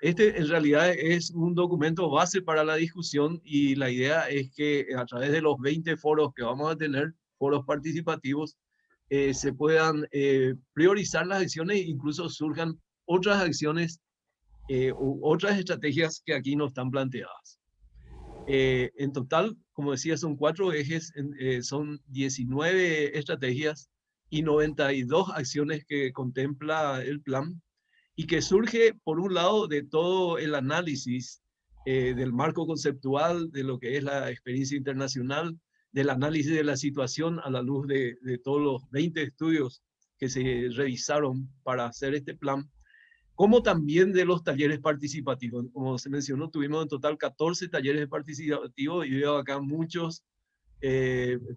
Este en realidad es un documento base para la discusión y la idea es que a través de los 20 foros que vamos a tener, foros participativos, se puedan priorizar las acciones e incluso surjan otras acciones u otras estrategias que aquí no están planteadas. En total, como decía, son 4 ejes, son 19 estrategias y 92 acciones que contempla el plan y que surge, por un lado, de todo el análisis del marco conceptual, de lo que es la experiencia internacional, del análisis de la situación a la luz de todos los 20 estudios que se revisaron para hacer este plan, como también de los talleres participativos. Como se mencionó, tuvimos en total 14 talleres participativos y veo acá muchos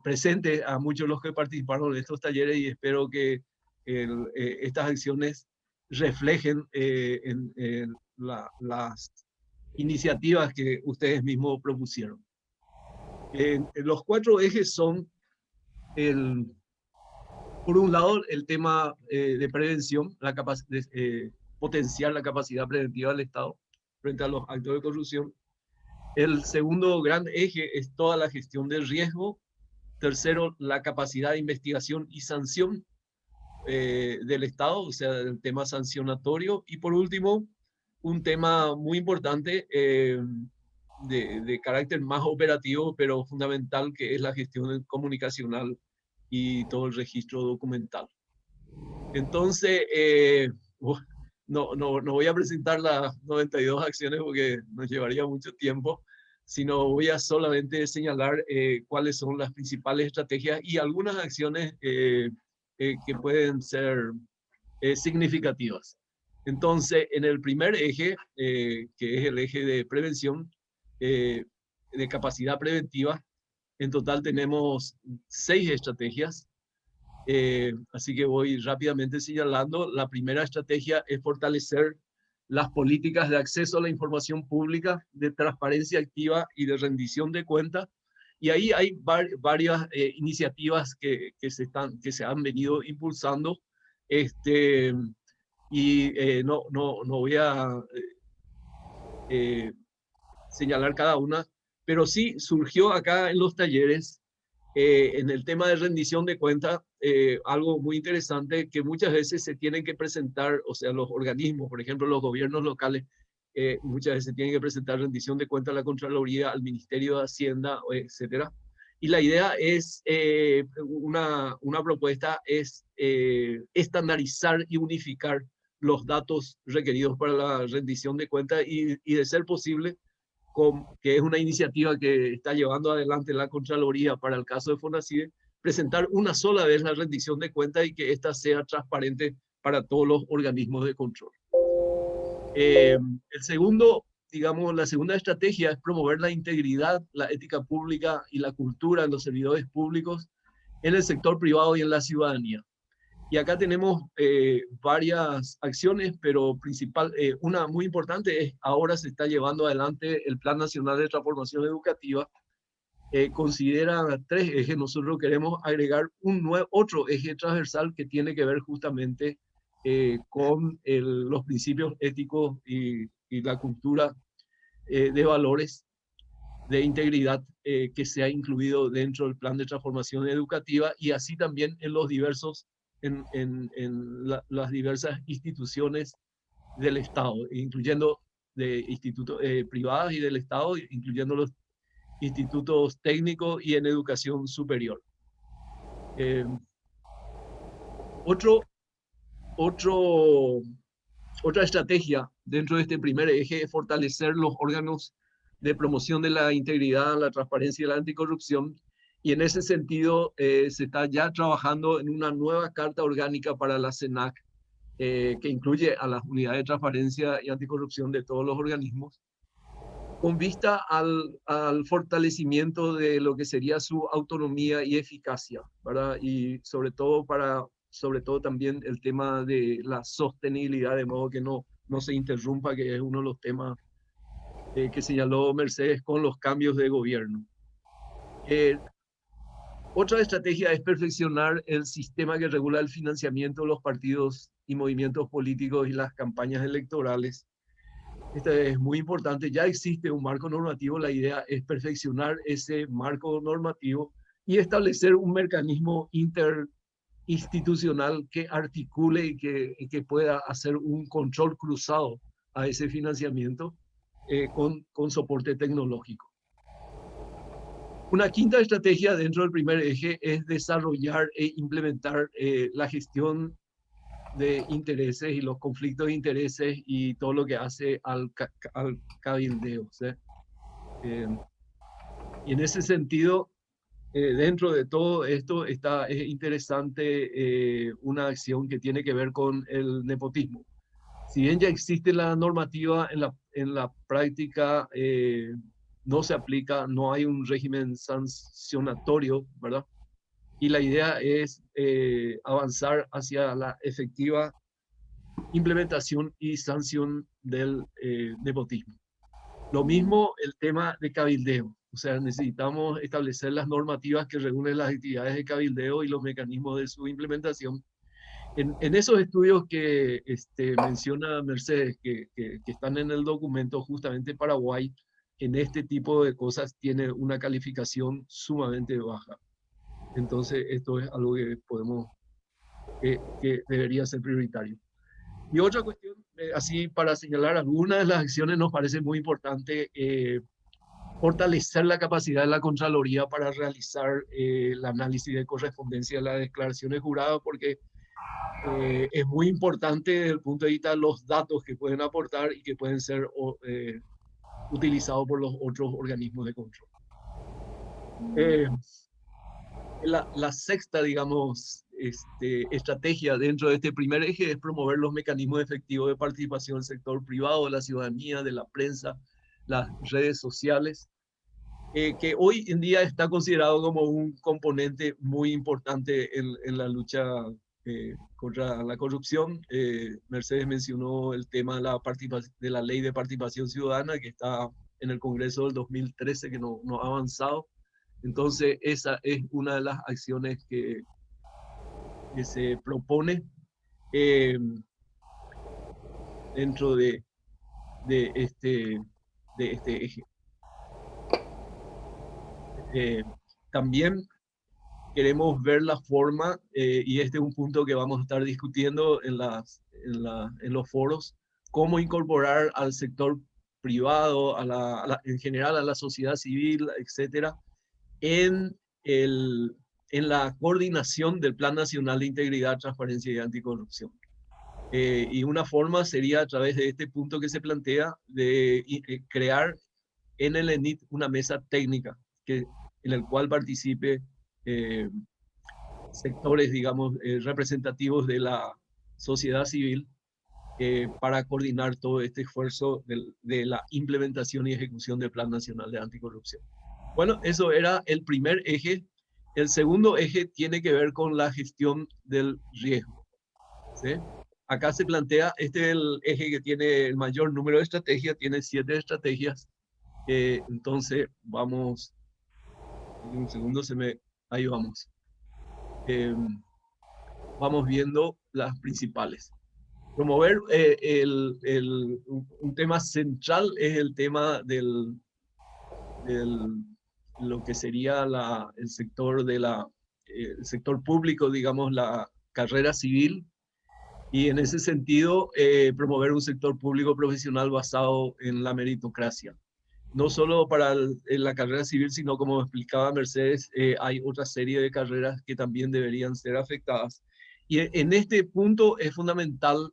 presentes, a muchos de los que participaron de estos talleres y espero que estas acciones reflejen las iniciativas que ustedes mismos propusieron. Los 4 ejes son, por un lado, el tema de prevención, potenciar la capacidad preventiva del Estado frente a los actos de corrupción. El segundo gran eje es toda la gestión del riesgo. Tercero, la capacidad de investigación y sanción del Estado, o sea, el tema sancionatorio. Y por último, un tema muy importante de carácter más operativo, pero fundamental, que es la gestión comunicacional y todo el registro documental. Entonces, no voy a presentar las 92 acciones porque nos llevaría mucho tiempo, sino voy a solamente señalar cuáles son las principales estrategias y algunas acciones que pueden ser significativas. Entonces, en el primer eje, que es el eje de prevención, de capacidad preventiva, en total tenemos 6 estrategias. Así que voy rápidamente señalando. La primera estrategia es fortalecer las políticas de acceso a la información pública, de transparencia activa y de rendición de cuentas. Y ahí hay varias iniciativas que se han venido impulsando. Este, no voy a señalar cada una, pero sí surgió acá en los talleres, en el tema de rendición de cuentas, algo muy interesante que muchas veces se tienen que presentar, o sea, los organismos, por ejemplo, los gobiernos locales, muchas veces tienen que presentar rendición de cuentas a la Contraloría, al Ministerio de Hacienda, etcétera. Y la idea es, una propuesta es estandarizar y unificar los datos requeridos para la rendición de cuentas y de ser posible, que es una iniciativa que está llevando adelante la Contraloría para el caso de Fonacide, presentar una sola vez la rendición de cuentas y que ésta sea transparente para todos los organismos de control. El segundo, digamos, la segunda estrategia es promover la integridad, la ética pública y la cultura en los servidores públicos, en el sector privado y en la ciudadanía. Y acá tenemos varias acciones, pero una muy importante es, ahora se está llevando adelante el Plan Nacional de Transformación Educativa. Considera 3 ejes. Nosotros queremos agregar otro eje transversal que tiene que ver justamente con los principios éticos y la cultura de valores de integridad que se ha incluido dentro del plan de transformación educativa y así también en los diversos, las diversas instituciones del Estado, incluyendo de institutos privados y del Estado, incluyendo los institutos técnicos y en educación superior. Eh, otro, otro, Otra estrategia dentro de este primer eje es fortalecer los órganos de promoción de la integridad, la transparencia y la anticorrupción. Y en ese sentido se está ya trabajando en una nueva carta orgánica para la CENAC, que incluye a las unidades de transparencia y anticorrupción de todos los organismos, con vista al fortalecimiento de lo que sería su autonomía y eficacia, ¿verdad? Y sobre todo también el tema de la sostenibilidad, de modo que no se interrumpa, que es uno de los temas que señaló Mercedes con los cambios de gobierno. Otra estrategia es perfeccionar el sistema que regula el financiamiento de los partidos y movimientos políticos y las campañas electorales. Este es muy importante, ya existe un marco normativo, la idea es perfeccionar ese marco normativo y establecer un mecanismo interinstitucional que articule y que pueda hacer un control cruzado a ese financiamiento con soporte tecnológico. Una quinta estrategia dentro del primer eje es desarrollar e implementar la gestión de intereses y los conflictos de intereses y todo lo que hace al cabildeo. ¿Sí? Y en ese sentido, dentro de todo esto es interesante una acción que tiene que ver con el nepotismo. Si bien ya existe la normativa en la práctica, no se aplica, no hay un régimen sancionatorio, ¿verdad? Y la idea es avanzar hacia la efectiva implementación y sanción del nepotismo. Lo mismo el tema de cabildeo, o sea, necesitamos establecer las normativas que regulen las actividades de cabildeo y los mecanismos de su implementación. En esos estudios que menciona Mercedes, que están en el documento, justamente Paraguay, en este tipo de cosas tiene una calificación sumamente baja. Entonces, esto es algo que que debería ser prioritario. Y otra cuestión, así para señalar algunas de las acciones, nos parece muy importante fortalecer la capacidad de la Contraloría para realizar el análisis de correspondencia de las declaraciones juradas, porque es muy importante desde el punto de vista de los datos que pueden aportar y que pueden ser utilizados por los otros organismos de control. La sexta, digamos, estrategia dentro de este primer eje es promover los mecanismos efectivos de participación del sector privado, de la ciudadanía, de la prensa, las redes sociales, que hoy en día está considerado como un componente muy importante en la lucha contra la corrupción. Mercedes mencionó el tema de de la ley de participación ciudadana que está en el Congreso del 2013, que no ha avanzado. Entonces, esa es una de las acciones que se propone eh, dentro de, este, de este eje. También queremos ver la forma, y este es un punto que vamos a estar discutiendo en los foros, cómo incorporar al sector privado, en general a la sociedad civil, etcétera, en, en la coordinación del Plan Nacional de Integridad, Transparencia y Anticorrupción. Y una forma sería a través de este punto que se plantea de crear en el ENIT una mesa técnica en el cual participe sectores, digamos, representativos de la sociedad civil para coordinar todo este esfuerzo de la implementación y ejecución del Plan Nacional de Anticorrupción. Bueno, eso era el primer eje. El segundo eje tiene que ver con la gestión del riesgo. ¿Sí? Acá se plantea, este es el eje que tiene el mayor número de estrategias, tiene 7 estrategias. Entonces, vamos, un segundo, ahí vamos. Vamos viendo las principales. Promover un tema central es el tema lo que sería el sector el sector público, digamos, la carrera civil, y en ese sentido promover un sector público profesional basado en la meritocracia. No solo para la carrera civil, sino como explicaba Mercedes, hay otra serie de carreras que también deberían ser afectadas. Y en este punto es fundamental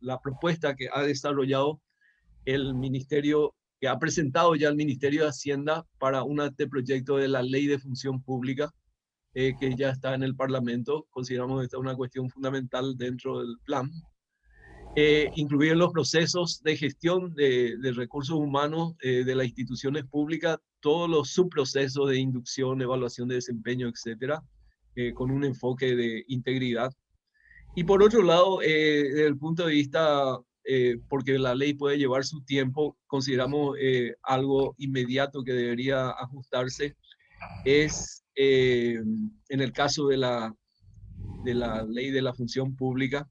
la propuesta que ha desarrollado el ministerio, que ha presentado ya el Ministerio de Hacienda para un anteproyecto de la Ley de Función Pública, que ya está en el Parlamento. Consideramos esta una cuestión fundamental dentro del plan. Incluir en los procesos de gestión de recursos humanos de las instituciones públicas todos los subprocesos de inducción, evaluación de desempeño, etcétera, con un enfoque de integridad. Y por otro lado, desde el punto de vista, porque la ley puede llevar su tiempo, consideramos algo inmediato que debería ajustarse, es en el caso de la ley de la función pública,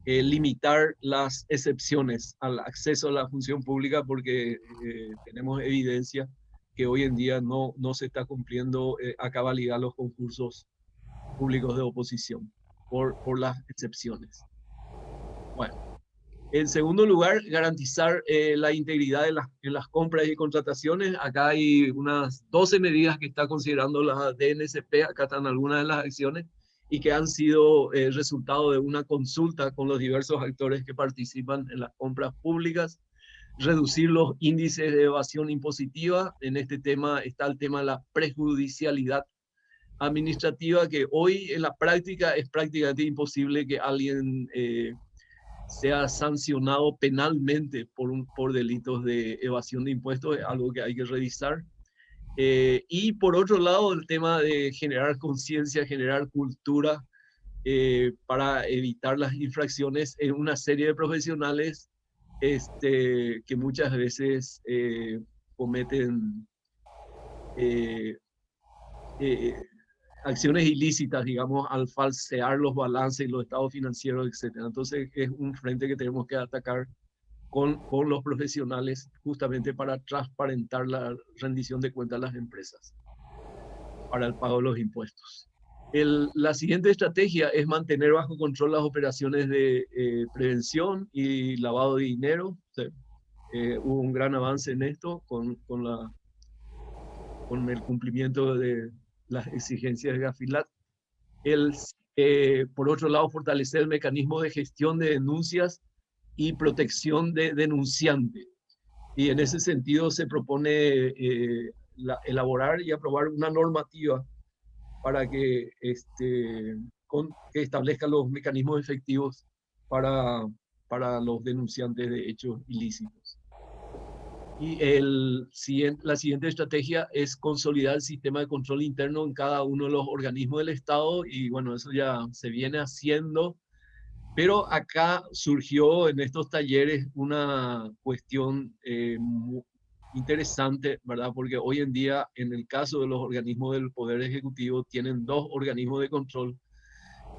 limitar las excepciones al acceso a la función pública, porque tenemos evidencia que hoy en día no se está cumpliendo a cabalidad los concursos públicos de oposición por las excepciones. Bueno, en segundo lugar, garantizar la integridad en las compras y contrataciones. Acá hay unas 12 medidas que está considerando la DNCP, acá están algunas de las acciones, y que han sido resultado de una consulta con los diversos actores que participan en las compras públicas. Reducir los índices de evasión impositiva. En este tema está el tema de la prejudicialidad administrativa, que hoy en la práctica es prácticamente imposible que alguien sea sancionado penalmente por delitos de evasión de impuestos, es algo que hay que revisar. Y por otro lado, el tema de generar conciencia, generar cultura para evitar las infracciones en una serie de profesionales que muchas veces cometen eh, eh, acciones ilícitas, digamos, al falsear los balances y los estados financieros, etcétera. Entonces es un frente que tenemos que atacar con los profesionales justamente para transparentar la rendición de cuentas a las empresas para el pago de los impuestos. La siguiente estrategia es mantener bajo control las operaciones de prevención y lavado de dinero. O sea, hubo un gran avance en esto con el cumplimiento de las exigencias de Gafilat. Por otro lado, fortalecer el mecanismo de gestión de denuncias y protección de denunciante. Y en ese sentido se propone elaborar y aprobar una normativa para que, que establezca los mecanismos efectivos para los denunciantes de hechos ilícitos. Y la siguiente estrategia es consolidar el sistema de control interno en cada uno de los organismos del Estado, y bueno, eso ya se viene haciendo, pero acá surgió en estos talleres una cuestión muy interesante, ¿verdad? Porque hoy en día, en el caso de los organismos del Poder Ejecutivo, tienen dos organismos de control,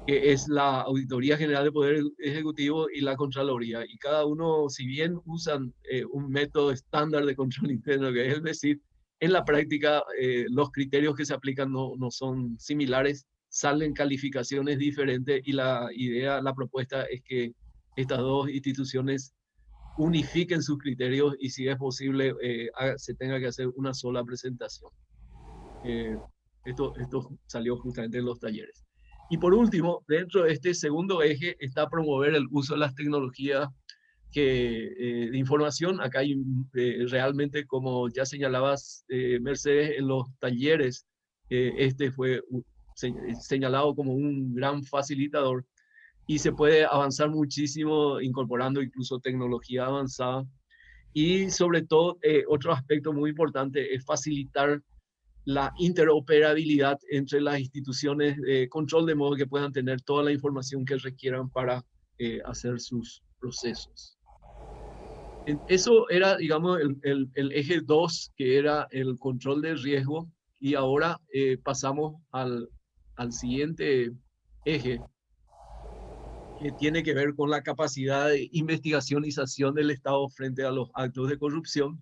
que es la Auditoría General del Poder Ejecutivo y la Contraloría. Y cada uno, si bien usan un método estándar de control interno, que es decir, en la práctica los criterios que se aplican no son similares, salen calificaciones diferentes, y la idea, la propuesta es que estas dos instituciones unifiquen sus criterios y, si es posible, se tenga que hacer una sola presentación. Esto salió justamente en los talleres. Y por último, dentro de este segundo eje está promover el uso de las tecnologías de información. Acá hay realmente, como ya señalabas, Mercedes, en los talleres, este fue señalado como un gran facilitador, y se puede avanzar muchísimo incorporando incluso tecnología avanzada. Y sobre todo, otro aspecto muy importante es facilitar la interoperabilidad entre las instituciones de control, de modo que puedan tener toda la información que requieran para hacer sus procesos. Eso era, digamos, el eje 2, que era el control de riesgo, y ahora pasamos al siguiente eje, que tiene que ver con la capacidad de investigacionización del Estado frente a los actos de corrupción.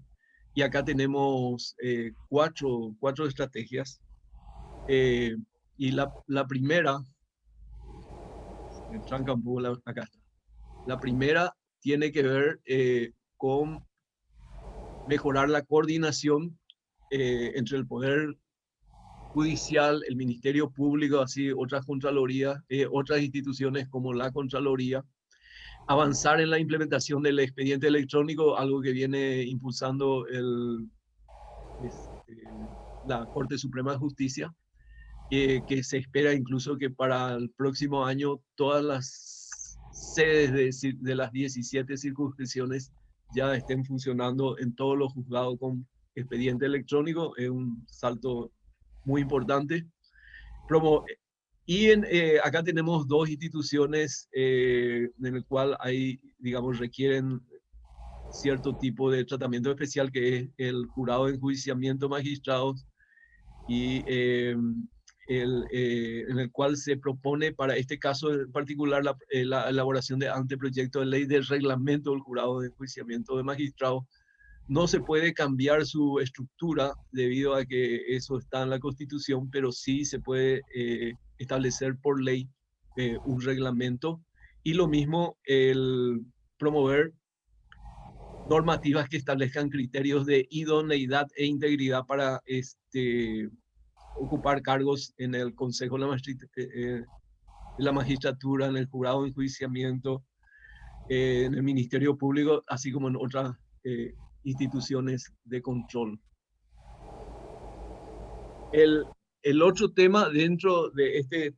Y acá tenemos cuatro estrategias. Y la primera, me tranca un poco acá está. La primera tiene que ver con mejorar la coordinación entre el Poder Judicial, el Ministerio Público, así otras contralorías, otras instituciones como la Contraloría. Avanzar en la implementación del expediente electrónico, algo que viene impulsando la Corte Suprema de Justicia, que se espera incluso que para el próximo año todas las sedes de las 17 circunscripciones ya estén funcionando en todos los juzgados con expediente electrónico. Es un salto muy importante. Y acá tenemos dos instituciones en el cual hay, digamos, requieren cierto tipo de tratamiento especial, que es el Jurado de Enjuiciamiento Magistrados y en el cual se propone para este caso en particular la elaboración de anteproyecto de ley de reglamento del jurado de enjuiciamiento de magistrados. No se puede cambiar su estructura debido a que eso está en la Constitución, pero sí se puede establecer por ley un reglamento, y lo mismo el promover normativas que establezcan criterios de idoneidad e integridad para ocupar cargos en el Consejo de la Magistratura, en el Jurado de Enjuiciamiento, en el Ministerio Público, así como en otras instituciones de control. El otro tema dentro de este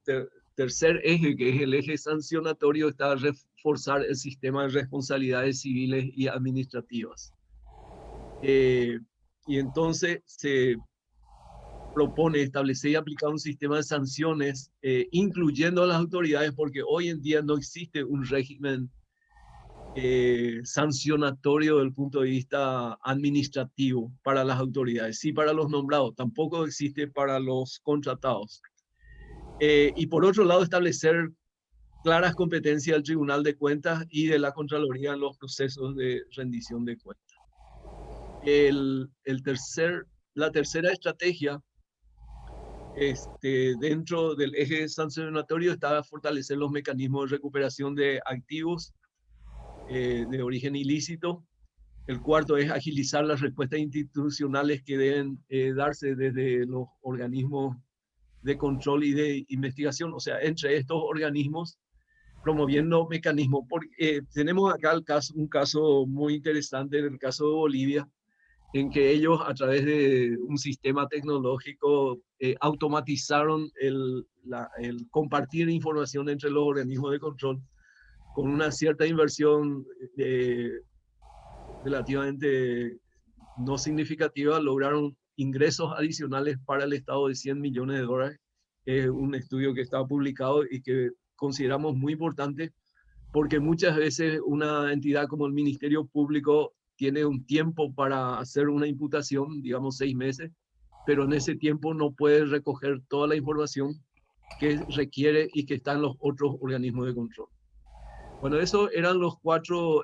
tercer eje, que es el eje sancionatorio, está reforzar el sistema de responsabilidades civiles y administrativas. Y entonces se propone establecer y aplicar un sistema de sanciones, incluyendo a las autoridades, porque hoy en día no existe un régimen sancionatorio desde el punto de vista administrativo para las autoridades, sí para los nombrados, tampoco existe para los contratados. Y por otro lado, establecer claras competencias del Tribunal de Cuentas y de la Contraloría en los procesos de rendición de cuentas. La tercera estrategia dentro del eje sancionatorio está fortalecer los mecanismos de recuperación de activos de origen ilícito. El cuarto es agilizar las respuestas institucionales que deben darse desde los organismos de control y de investigación, o sea, entre estos organismos, promoviendo mecanismos. Porque tenemos acá un caso muy interesante, el caso de Bolivia, en que ellos a través de un sistema tecnológico automatizaron el compartir información entre los organismos de control con una cierta inversión relativamente no significativa. Lograron ingresos adicionales para el Estado de $100 millones. Es un estudio que está publicado y que consideramos muy importante, porque muchas veces una entidad como el Ministerio Público tiene un tiempo para hacer una imputación, digamos 6 meses, pero en ese tiempo no puede recoger toda la información que requiere y que está en los otros organismos de control. Bueno, eso eran las cuatro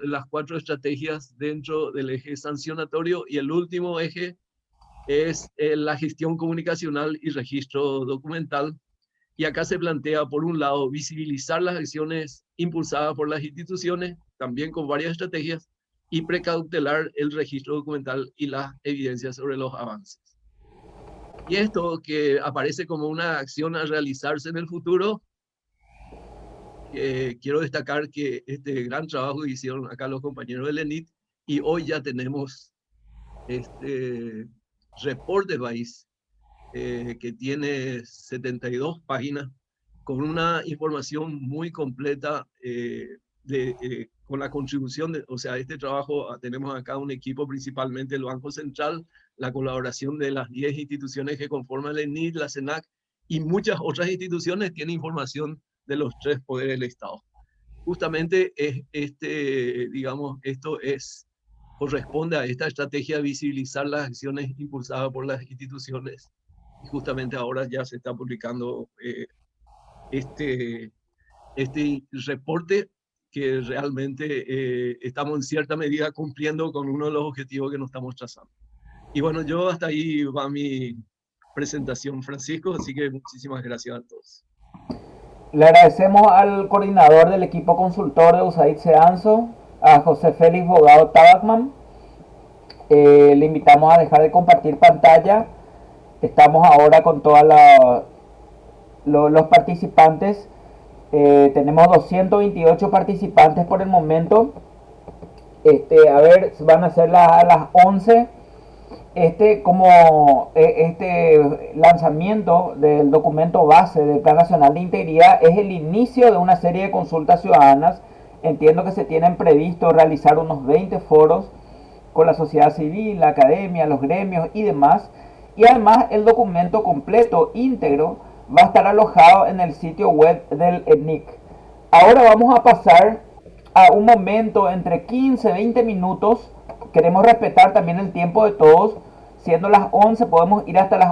estrategias dentro del eje sancionatorio, y el último eje es la gestión comunicacional y registro documental. Y acá se plantea, por un lado, visibilizar las acciones impulsadas por las instituciones, también con varias estrategias, y precautelar el registro documental y las evidencias sobre los avances. Y esto, que aparece como una acción a realizarse en el futuro, quiero destacar que este gran trabajo que hicieron acá los compañeros del ENIT, y hoy ya tenemos este reporte país que tiene 72 páginas con una información muy completa con la contribución o sea, este trabajo. Tenemos acá un equipo, principalmente el Banco Central, la colaboración de las 10 instituciones que conforman el ENIT, la CENAC y muchas otras instituciones. Tiene información de los 3 poderes del Estado. Justamente digamos, esto corresponde a esta estrategia de visibilizar las acciones impulsadas por las instituciones. Y justamente ahora ya se está publicando este reporte, que realmente estamos en cierta medida cumpliendo con uno de los objetivos que nos estamos trazando. Y bueno, yo hasta ahí va mi presentación, Francisco, así que muchísimas gracias a todos. Le agradecemos al coordinador del equipo consultor de USAID Ceanso, a José Félix Bogado Tabacman. Le invitamos a dejar de compartir pantalla. Estamos ahora con todos los participantes. Tenemos 228 participantes por el momento. A ver, van a ser las 11. Este lanzamiento del documento base del Plan Nacional de Integridad es el inicio de una serie de consultas ciudadanas. Entiendo que se tienen previsto realizar unos 20 foros con la sociedad civil, la academia, los gremios y demás. Y además el documento completo, íntegro, va a estar alojado en el sitio web del ENIC. Ahora vamos a pasar a un momento entre 15-20 minutos. Queremos respetar también el tiempo de todos. Siendo las 11, podemos ir hasta las